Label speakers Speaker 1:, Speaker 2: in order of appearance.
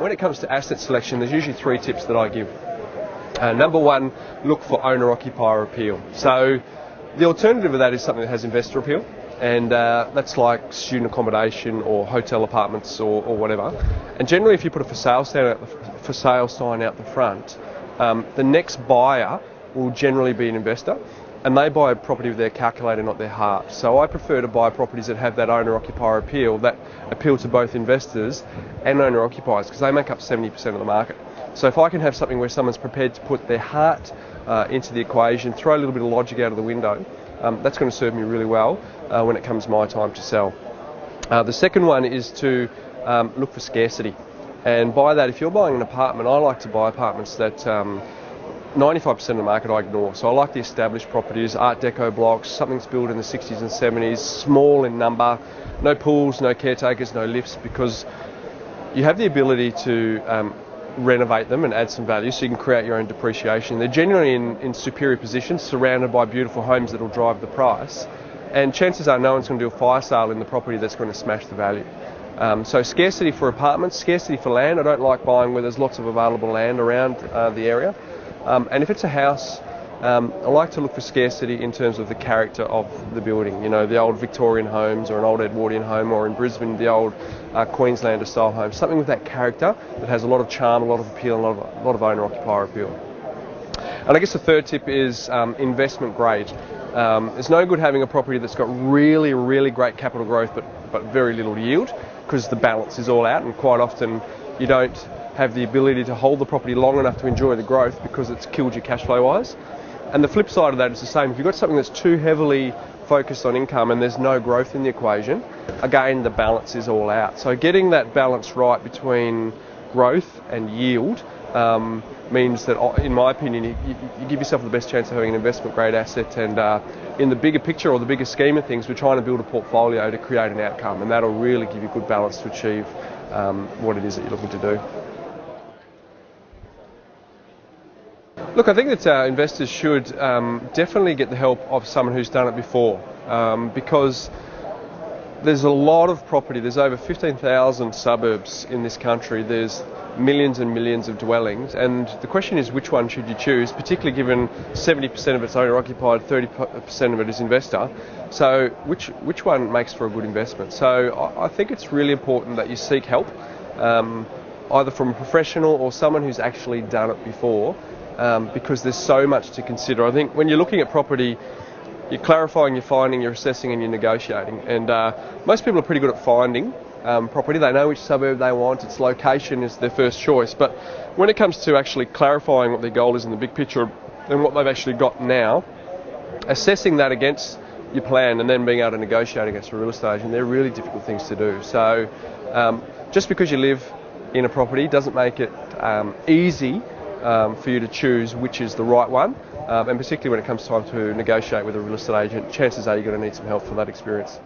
Speaker 1: When it comes to asset selection, there's usually 3 tips that I give. Number 1, look for owner-occupier appeal. So the alternative of that is something that has investor appeal, and that's like student accommodation or hotel apartments or whatever. And generally, if you put a for sale sign out the front, the next buyer will generally be an investor, and they buy a property with their calculator, not their heart. So I prefer to buy properties that have that owner-occupier appeal, that appeal to both investors and owner-occupiers, because they make up 70% of the market. So if I can have something where someone's prepared to put their heart into the equation, throw a little bit of logic out of the window, that's going to serve me really well when it comes my time to sell. The second one is to look for scarcity. And by that, if you're buying an apartment, I like to buy apartments that 95% of the market I ignore. So I like the established properties, Art Deco blocks, something that's built in the 60s and 70s, small in number, no pools, no caretakers, no lifts, because you have the ability to renovate them and add some value, so you can create your own depreciation. They're generally in superior positions, surrounded by beautiful homes that will drive the price, and chances are no one's going to do a fire sale in the property that's going to smash the value. So scarcity for apartments, scarcity for land. I don't like buying where there's lots of available land around the area. And if it's a house, I like to look for scarcity in terms of the character of the building. You know, the old Victorian homes, or an old Edwardian home, or in Brisbane, the old Queenslander style home. Something with that character that has a lot of charm, a lot of appeal, and a lot of owner-occupier appeal. And I guess the third tip is investment grade. It's no good having a property that's got really, really great capital growth but very little yield, because the balance is all out, and quite often you don't have the ability to hold the property long enough to enjoy the growth because it's killed you cash flow wise. And the flip side of that is the same. If you've got something that's too heavily focused on income and there's no growth in the equation, again, the balance is all out. So getting that balance right between growth and yield means that, in my opinion, you give yourself the best chance of having an investment grade asset. And in the bigger picture, or the bigger scheme of things, we're trying to build a portfolio to create an outcome, and that'll really give you good balance to achieve what it is that you're looking to do. Look, I think that investors should definitely get the help of someone who's done it before, because there's a lot of property. There's over 15,000 suburbs in this country. There's millions and millions of dwellings, and the question is, which one should you choose, particularly given 70% of it's owner-occupied, 30% of it is investor. So which one makes for a good investment? So I think it's really important that you seek help, either from a professional or someone who's actually done it before, because there's so much to consider. I think when you're looking at property, you're clarifying, you're finding, you're assessing, and you're negotiating. And most people are pretty good at finding property. They know which suburb they want. Its location is their first choice. But when it comes to actually clarifying what their goal is in the big picture and what they've actually got now, assessing that against your plan and then being able to negotiate against a real estate agent, they're really difficult things to do. So just because you live in a property doesn't make it easy for you to choose which is the right one. And particularly when it comes time to negotiate with a real estate agent, chances are you're going to need some help for that experience.